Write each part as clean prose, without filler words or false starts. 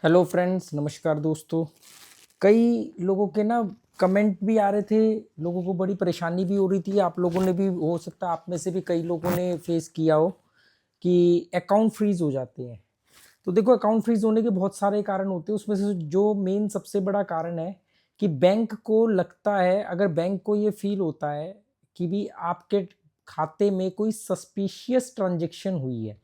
Hello friends, नमस्कार दोस्तों। कई लोगों के ना कमेंट भी आ रहे थे, लोगों को बड़ी परेशानी भी हो रही थी। आप लोगों ने भी, हो सकता है आप में से भी कई लोगों ने फेस किया हो कि अकाउंट फ्रीज हो जाते हैं। तो देखो, अकाउंट फ्रीज होने के बहुत सारे कारण होते हैं। उसमें से जो मेन सबसे बड़ा कारण है कि बैंक को लगता है, अगर बैंक को ये फील होता है कि भी आपके खाते में कोई सस्पिशियस ट्रांजैक्शन हुई है,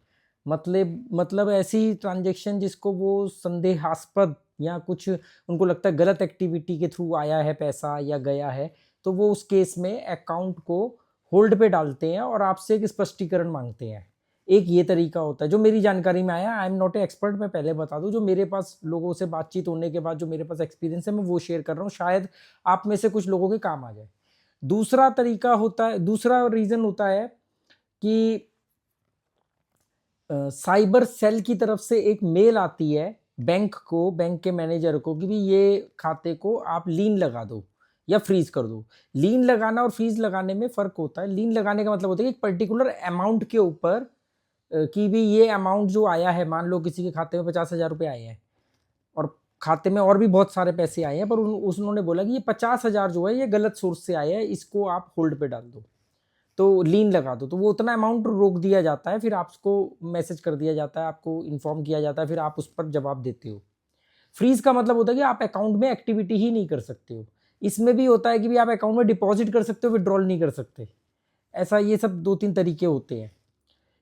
मतलब ऐसी ट्रांजैक्शन जिसको वो संदेहास्पद या कुछ उनको लगता है गलत एक्टिविटी के थ्रू आया है पैसा या गया है, तो वो उस केस में अकाउंट को होल्ड पे डालते हैं और आपसे एक स्पष्टीकरण मांगते हैं। एक ये तरीका होता है जो मेरी जानकारी में आया। I am not a expert, मैं पहले बता दूं, जो मेरे पास लोगों से बातचीत होने के बाद जो मेरे पास एक्सपीरियंस है मैं वो शेयर कर रहा हूँ, शायद आप में से कुछ लोगों के काम आ जाए। दूसरा तरीका होता है, दूसरा रीजन होता है कि साइबर सेल की तरफ से एक मेल आती है बैंक को, बैंक के मैनेजर को, कि भी ये खाते को आप लीन लगा दो या फ्रीज कर दो। लीन लगाना और फ्रीज लगाने में फर्क होता है। लीन लगाने का मतलब होता है कि एक पर्टिकुलर अमाउंट के ऊपर कि भी ये अमाउंट जो आया है, मान लो किसी के खाते में 50,000 रुपये आए हैं और खाते में और भी बहुत सारे पैसे आए हैं, पर उन्होंने बोला कि ये 50,000 जो है ये गलत सोर्स से आया है, इसको आप होल्ड पे डाल दो, तो लीन लगा दो। तो वो उतना अमाउंट रोक दिया जाता है, फिर आपको मैसेज कर दिया जाता है, आपको इन्फॉर्म किया जाता है, फिर आप उस पर जवाब देते हो। फ्रीज का मतलब होता है कि आप अकाउंट में एक्टिविटी ही नहीं कर सकते हो। इसमें भी होता है कि भी आप अकाउंट में डिपॉजिट कर सकते हो, विड्रॉल नहीं कर सकते। ऐसा ये सब दो तीन तरीके होते हैं।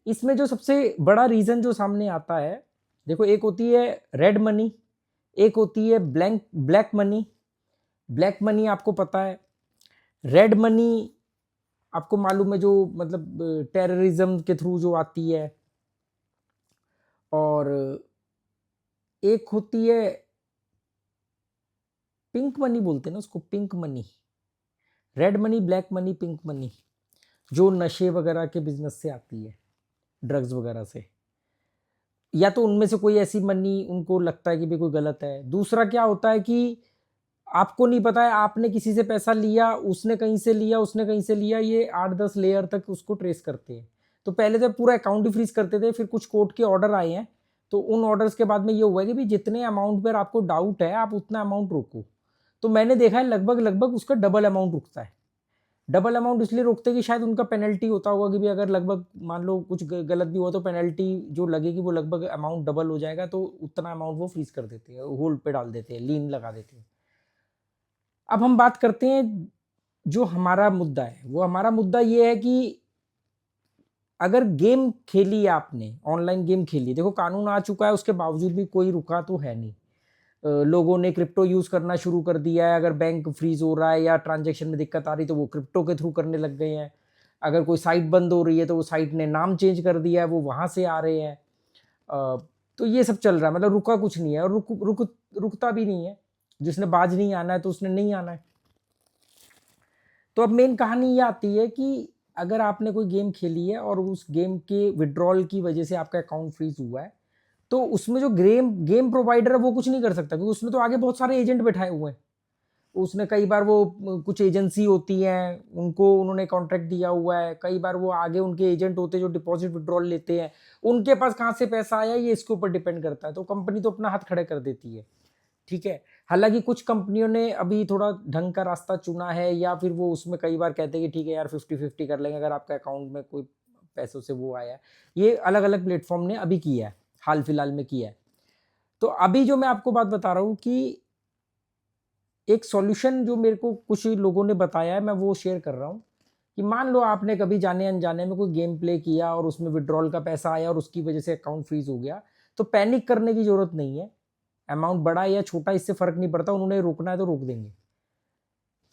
इसमें जो सबसे बड़ा रीजन जो सामने आता है, देखो, एक होती है रेड मनी, एक होती है ब्लैक मनी। ब्लैक मनी आपको पता है। रेड मनी आपको मालूम है, जो मतलब टेररिज्म के थ्रू जो आती है। और एक होती है पिंक मनी, बोलते हैं ना उसको, pink money. Red money, black money, pink money, जो नशे वगैरह के बिजनेस से आती है, ड्रग्स वगैरह से। या तो उनमें से कोई ऐसी मनी उनको लगता है कि भी कोई गलत है। दूसरा क्या होता है कि आपको नहीं पता है, आपने किसी से पैसा लिया, उसने कहीं से लिया, उसने कहीं से लिया, ये 8-10 लेयर तक उसको ट्रेस करते हैं। तो पहले तो पूरा अकाउंट ही फ्रीज करते थे, फिर कुछ कोर्ट के ऑर्डर आए हैं, तो उन ऑर्डर्स के बाद में ये हुआ है कि भी जितने अमाउंट पर आपको डाउट है आप उतना अमाउंट रोको। तो मैंने देखा है लगभग लगभग उसका डबल अमाउंट रुकता है। डबल अमाउंट इसलिए रोकते हैं कि शायद उनका पेनल्टी होता होगा कि भी अगर लगभग मान लो कुछ गलत भी हुआ तो पेनल्टी जो लगेगी वो लगभग अमाउंट डबल हो जाएगा, तो उतना अमाउंट वो फ्रीज कर देते हैं, होल्ड पे डाल देते हैं, लीन लगा देते हैं। अब हम बात करते हैं, जो हमारा मुद्दा है, वो हमारा मुद्दा ये है कि अगर गेम खेली आपने, ऑनलाइन गेम खेली, देखो कानून आ चुका है, उसके बावजूद भी कोई रुका तो है नहीं। लोगों ने क्रिप्टो यूज करना शुरू कर दिया है। अगर बैंक फ्रीज हो रहा है या ट्रांजेक्शन में दिक्कत आ रही तो वो क्रिप्टो के थ्रू करने लग गए हैं। अगर कोई साइट बंद हो रही है तो वो साइट ने नाम चेंज कर दिया है, वो वहां से आ रहे हैं। तो ये सब चल रहा है, मतलब रुका कुछ नहीं है, और रुकता भी नहीं है। जिसने बाज नहीं आना है तो उसने नहीं आना है। तो अब मेन कहानी ये आती है कि अगर आपने कोई गेम खेली है और उस गेम के विड्रॉल की वजह से आपका अकाउंट फ्रीज हुआ है, तो उसमें जो गेम गेम प्रोवाइडर है वो कुछ नहीं कर सकता, क्योंकि उसने तो आगे बहुत सारे एजेंट बैठाए हुए हैं। उसने कई बार वो कुछ एजेंसी होती हैं, उनको उन्होंने कॉन्ट्रैक्ट दिया हुआ है, कई बार वो आगे उनके एजेंट होते हैं जो डिपॉजिट विड्रॉल लेते हैं, उनके पास कहाँ से पैसा आया ये इसके ऊपर डिपेंड करता है। तो कंपनी तो अपना हाथ खड़े कर देती है, ठीक है। हालांकि कुछ कंपनियों ने अभी थोड़ा ढंग का रास्ता चुना है, या फिर वो उसमें कई बार कहते हैं कि ठीक है यार 50-50 कर लेंगे अगर आपका अकाउंट में कोई पैसों से वो आया है। ये अलग अलग प्लेटफॉर्म ने अभी किया है, हाल फिलहाल में किया है। तो अभी जो मैं आपको बात बता रहा हूँ कि एक सॉल्यूशन जो मेरे को कुछ लोगों ने बताया है, मैं वो शेयर कर रहा हूँ। कि मान लो आपने कभी जाने अनजाने में कोई गेम प्ले किया और उसमें विड्रॉल का पैसा आया और उसकी वजह से अकाउंट फ्रीज हो गया, तो पैनिक करने की जरूरत नहीं है। अमाउंट बड़ा या छोटा इससे फर्क नहीं पड़ता, उन्होंने रोकना है तो रोक देंगे।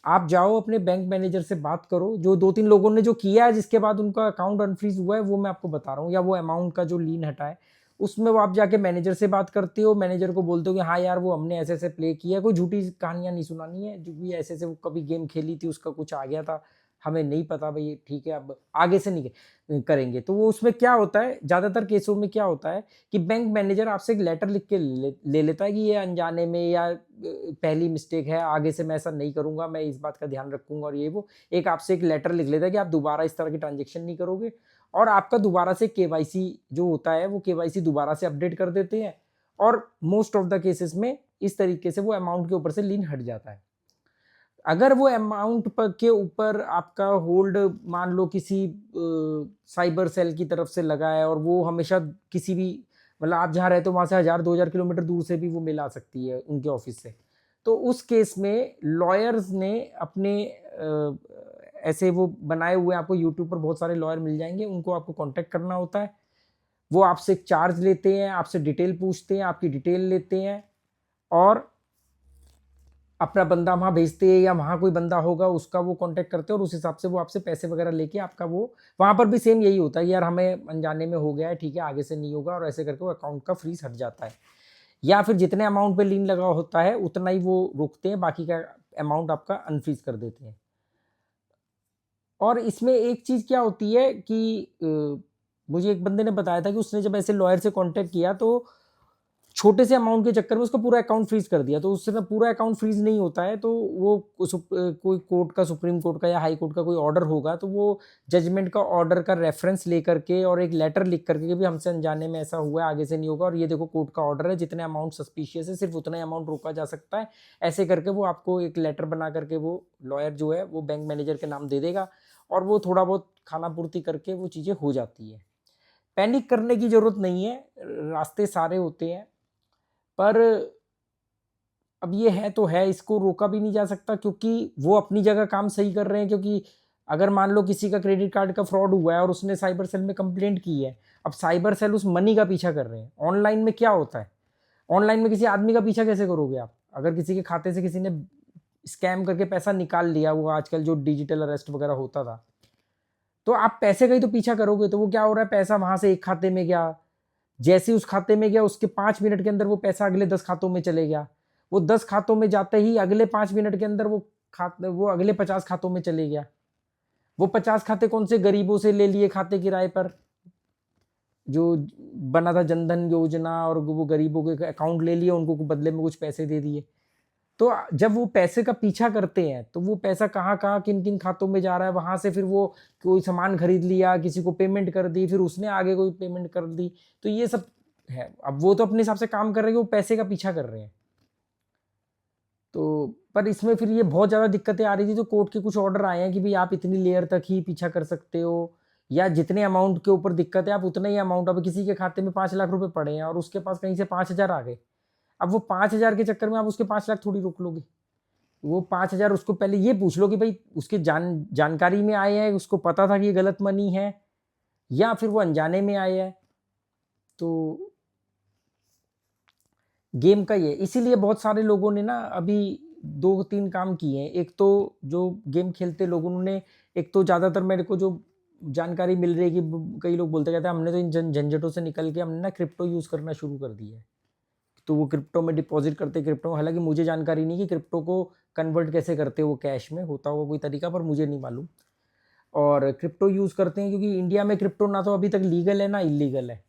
आप जाओ अपने बैंक मैनेजर से बात करो, जो 2-3 लोगों ने जो किया है जिसके बाद उनका अकाउंट अनफ्रीज हुआ है वो मैं आपको बता रहा हूँ, या वो अमाउंट का जो लीन हटा है उसमें वो आप जाके मैनेजर से बात करते हो, मैनेजर को बोलते हो कि हाँ यार वो हमने ऐसे ऐसे प्ले किया, कोई झूठी कहानियां नहीं सुनानी है, जो भी ऐसे ऐसे वो कभी गेम खेली थी उसका कुछ आ गया था, हमें नहीं पता भाई, ठीक है अब आगे से नहीं करेंगे। तो वो उसमें क्या होता है, ज्यादातर केसों में क्या होता है कि बैंक मैनेजर आपसे एक लेटर लिख के ले लेता है कि ये अनजाने में या पहली मिस्टेक है, आगे से मैं ऐसा नहीं करूंगा, मैं इस बात का ध्यान रखूंगा, और ये वो एक आपसे एक लेटर लिख लेता है कि आप दोबारा इस तरह की ट्रांजेक्शन नहीं करोगे, और आपका दोबारा से केवाईसी जो होता है वो केवाईसी दोबारा से अपडेट कर देते हैं, और मोस्ट ऑफ द केसेस में इस तरीके से वो अमाउंट के ऊपर से लीन हट जाता है। अगर वो अमाउंट के ऊपर आपका होल्ड मान लो किसी साइबर सेल की तरफ से लगा है और वो हमेशा किसी भी मतलब आप जहाँ रहते हो वहाँ से 1000-2000 किलोमीटर दूर से भी वो मिल आ सकती है उनके ऑफिस से, तो उस केस में लॉयर्स ने अपने ऐसे वो बनाए हुए, आपको यूट्यूब पर बहुत सारे लॉयर मिल जाएंगे, उनको आपको कांटेक्ट करना होता है। वो आपसे एक चार्ज लेते हैं, आपसे डिटेल पूछते हैं, आपकी डिटेल लेते हैं और अपना बंदा वहाँ भेजते हैं या वहाँ कोई बंदा होगा उसका वो कांटेक्ट करते हैं और उस हिसाब से वो आपसे पैसे वगैरह लेके आपका वो वहाँ पर भी सेम यही होता है कि यार हमें अनजाने में हो गया है, ठीक है आगे से नहीं होगा, और ऐसे करके वो अकाउंट का फ्रीज हट जाता है। या फिर जितने अमाउंट पे लीन लगा होता है उतना ही वो रोकते हैं, बाकी का अमाउंट आपका अनफ्रीज कर देते हैं। और इसमें एक चीज़ क्या होती है कि मुझे एक बंदे ने बताया था कि उसने जब ऐसे लॉयर से कांटेक्ट किया तो छोटे से अमाउंट के चक्कर में उसका पूरा अकाउंट फ्रीज कर दिया, तो उससे ना पूरा अकाउंट फ्रीज नहीं होता है, तो वो कोई कोर्ट का, सुप्रीम कोर्ट का या हाई कोर्ट का कोई ऑर्डर होगा तो वो जजमेंट का ऑर्डर का रेफरेंस लेकर के और एक लेटर लिख करके कि भी हमसे अनजाने में ऐसा हुआ है, आगे से नहीं होगा, और ये देखो कोर्ट का ऑर्डर है, जितने अमाउंट सस्पिशियस है सिर्फ उतना ही अमाउंट रोका जा सकता है, ऐसे करके वो आपको एक लेटर बना करके वो लॉयर जो है वो बैंक मैनेजर के नाम दे देगा और वो थोड़ा बहुत खाना पूर्ति करके वो चीज़ें हो जाती है। पैनिक करने की ज़रूरत नहीं है, रास्ते सारे होते हैं, पर अब ये है तो है, इसको रोका भी नहीं जा सकता क्योंकि वो अपनी जगह काम सही कर रहे हैं। क्योंकि अगर मान लो किसी का क्रेडिट कार्ड का फ्रॉड हुआ है और उसने साइबर सेल में कंप्लेंट की है, अब साइबर सेल उस मनी का पीछा कर रहे हैं। ऑनलाइन में क्या होता है, ऑनलाइन में किसी आदमी का पीछा कैसे करोगे आप? अगर किसी के खाते से किसी ने स्कैम करके पैसा निकाल लिया, वो आजकल जो डिजिटल अरेस्ट वगैरह होता था, तो आप पैसे का ही तो पीछा करोगे। तो वो क्या हो रहा है, पैसा वहां से एक खाते में गया, जैसे उस खाते में गया उसके 5 मिनट के अंदर वो पैसा अगले 10 खातों में चले गया, वो 10 खातों में जाते ही अगले 5 मिनट के अंदर वो अगले 50 खातों में चले गया। वो 50 खाते कौन से गरीबों से ले लिए खाते किराए पर, जो बना था जनधन योजना, और वो गरीबों के अकाउंट ले लिए, उनको बदले में कुछ पैसे दे दिए। तो जब वो पैसे का पीछा करते हैं तो वो पैसा कहाँ कहाँ किन किन खातों में जा रहा है, वहां से फिर वो कोई सामान खरीद लिया, किसी को पेमेंट कर दी, फिर उसने आगे कोई पेमेंट कर दी, तो ये सब है। अब वो तो अपने हिसाब से काम कर रहे हैं, वो पैसे का पीछा कर रहे हैं। तो पर इसमें फिर ये बहुत ज़्यादा दिक्कतें आ रही थी, तो कोर्ट के कुछ ऑर्डर आए हैं कि भाई आप इतनी लेयर तक ही पीछा कर सकते हो, या जितने अमाउंट के ऊपर दिक्कत है आप उतना ही अमाउंट, अब किसी के खाते में 5 लाख रुपए पड़े हैं और उसके पास कहीं से 5,000 आ गए, अब वो 5,000 के चक्कर में आप उसके 5 लाख थोड़ी रोक लोगे। वो 5,000 उसको पहले ये पूछ लो कि भाई उसके जानकारी में आए हैं, उसको पता था कि ये गलत मनी है, या फिर वो अनजाने में आए हैं। तो गेम का ये, इसीलिए बहुत सारे लोगों ने ना अभी 2-3 काम किए हैं। एक तो जो गेम खेलते लोग, उन्होंने एक तो ज़्यादातर मेरे को जो जानकारी मिल रही है कि कई लोग बोलते कहते हैं हमने तो इन झंझटों से निकल के हमने ना क्रिप्टो यूज़ करना शुरू कर दिया है। तो वो क्रिप्टो में डिपॉजिट करते, क्रिप्टो, हालांकि मुझे जानकारी नहीं कि क्रिप्टो को कन्वर्ट कैसे करते वो कैश में, होता होगा कोई तरीका, पर मुझे नहीं मालूम। और क्रिप्टो यूज़ करते हैं क्योंकि इंडिया में क्रिप्टो ना तो अभी तक लीगल है ना इलीगल है,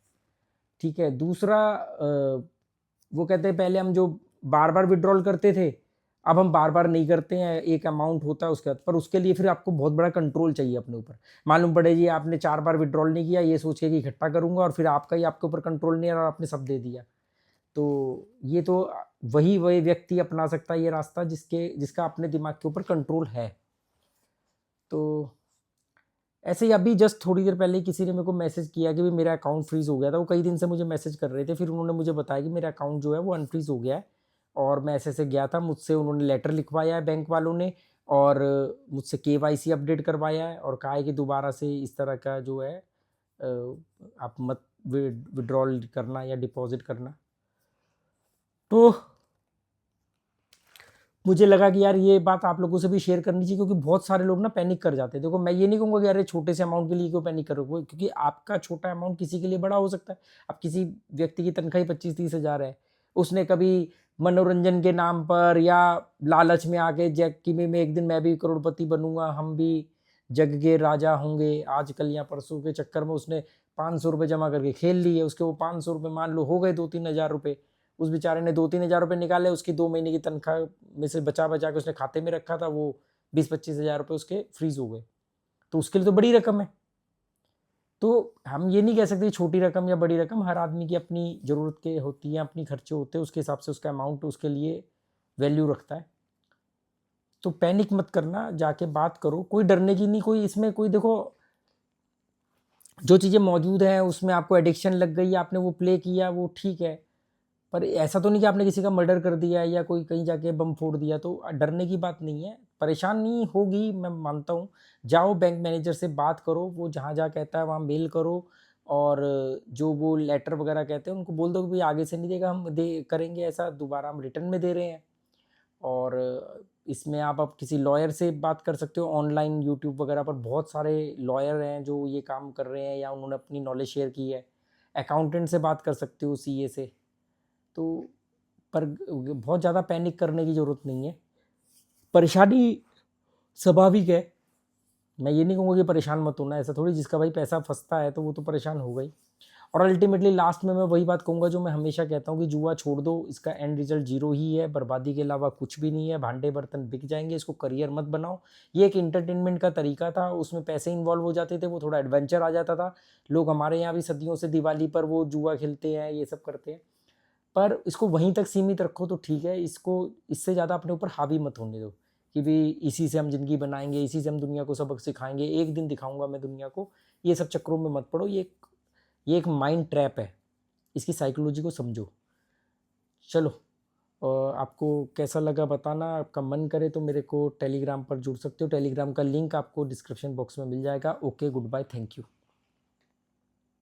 ठीक है। दूसरा वो कहते हैं पहले हम जो बार बार विड्रॉल करते थे, अब हम बार बार नहीं करते हैं, एक अमाउंट होता है उसके बाद, पर उसके लिए फिर आपको बहुत बड़ा कंट्रोल चाहिए अपने ऊपर। मालूम पड़े जी आपने 4 बार विड्रॉल नहीं किया, ये सोच के कि इकट्ठा करूंगा, और फिर आपका ही आपके ऊपर कंट्रोल नहीं है और आपने सब दे दिया। तो ये तो वही व्यक्ति अपना सकता है ये रास्ता जिसका अपने दिमाग के ऊपर कंट्रोल है। तो ऐसे ही अभी जस्ट थोड़ी देर पहले किसी ने मेरे को मैसेज किया कि भाई मेरा अकाउंट फ्रीज हो गया था। वो कई दिन से मुझे मैसेज कर रहे थे, फिर उन्होंने मुझे बताया कि मेरा अकाउंट जो है वो अनफ्रीज हो गया है, और मैं ऐसे गया था, मुझसे उन्होंने लेटर लिखवाया है बैंक वालों ने, और मुझसे KYC अपडेट करवाया है, और कहा है कि दोबारा से इस तरह का जो है आप मत विड्रॉल करना या डिपॉजिट करना। तो मुझे लगा कि यार ये बात आप लोगों से भी शेयर करनी चाहिए, क्योंकि बहुत सारे लोग ना पैनिक कर जाते हैं। देखो मैं ये नहीं कहूँगा कि यार छोटे से अमाउंट के लिए क्यों पैनिक करोगे, क्योंकि आपका छोटा अमाउंट किसी के लिए बड़ा हो सकता है। अब किसी व्यक्ति की तनख्वाही 25-30 हज़ार है, उसने कभी मनोरंजन के नाम पर या लालच में आके कि मैं एक दिन मैं भी करोड़पति बनूंगा, हम भी जग के राजा होंगे, आजकल या परसों के चक्कर में उसने 500 रुपये जमा करके खेल लिए, उसके वो 500 रुपये मान लो हो गए 2-3 हज़ार रुपये। उस बेचारे ने 2-3 हज़ार रुपये निकाले, उसकी 2 महीने की तनख्वाह में से बचा के उसने खाते में रखा था, वो 20-25 हज़ार रुपये उसके फ्रीज हो गए। तो उसके लिए तो बड़ी रकम है। तो हम ये नहीं कह सकते छोटी रकम या बड़ी रकम, हर आदमी की अपनी ज़रूरत के होती है, अपनी खर्चे होते हैं, उसके हिसाब से उसका अमाउंट उसके लिए वैल्यू रखता है। तो पैनिक मत करना, जाके बात करो, कोई डरने की नहीं, कोई इसमें कोई देखो जो चीज़ें मौजूद हैं उसमें आपको एडिक्शन लग गई, आपने वो प्ले किया, वो ठीक है, पर ऐसा तो नहीं कि आपने किसी का मर्डर कर दिया या कोई कहीं जाके बम फोड़ दिया, तो डरने की बात नहीं है। परेशानी होगी, मैं मानता हूँ, जाओ बैंक मैनेजर से बात करो, वो जहाँ जहाँ कहता है वहाँ मेल करो, और जो वो लेटर वगैरह कहते हैं उनको बोल दो कि भाई आगे से नहीं देगा, हम दे करेंगे ऐसा, दोबारा हम रिटर्न में दे रहे हैं। और इसमें आप अब किसी लॉयर से बात कर सकते हो, ऑनलाइन यूट्यूब वगैरह पर बहुत सारे लॉयर हैं जो ये काम कर रहे हैं या उन्होंने अपनी नॉलेज शेयर की है। अकाउंटेंट से बात कर सकते हो, सीए से। तो पर बहुत ज़्यादा पैनिक करने की ज़रूरत नहीं है, परेशानी स्वाभाविक है। मैं ये नहीं कहूँगा कि परेशान मत होना, ऐसा थोड़ी, जिसका भाई पैसा फंसता है तो वो तो परेशान हो गई। और अल्टीमेटली लास्ट में मैं वही बात कहूँगा जो मैं हमेशा कहता हूँ कि जुआ छोड़ दो, इसका एंड रिजल्ट जीरो ही है, बर्बादी के अलावा कुछ भी नहीं है, भांडे बर्तन बिक जाएंगे, इसको करियर मत बनाओ। ये एक इंटरटेनमेंट का तरीका था, उसमें पैसे इन्वॉल्व हो जाते थे, वो थोड़ा एडवेंचर आ जाता था। लोग हमारे यहाँ भी सदियों से दिवाली पर वो जुआ खेलते हैं, ये सब करते हैं, पर इसको वहीं तक सीमित रखो तो ठीक है, इसको इससे ज़्यादा अपने ऊपर हावी मत होने दो कि भी इसी से हम ज़िंदगी बनाएंगे, इसी से हम दुनिया को सबक सिखाएंगे, एक दिन दिखाऊंगा मैं दुनिया को। ये सब चक्करों में मत पड़ो, ये एक माइंड ट्रैप है, इसकी साइकोलॉजी को समझो। चलो, आपको कैसा लगा बताना, आपका मन करे तो मेरे को टेलीग्राम पर जुड़ सकते हो, टेलीग्राम का लिंक आपको डिस्क्रिप्शन बॉक्स में मिल जाएगा। Okay, goodbye, thank you.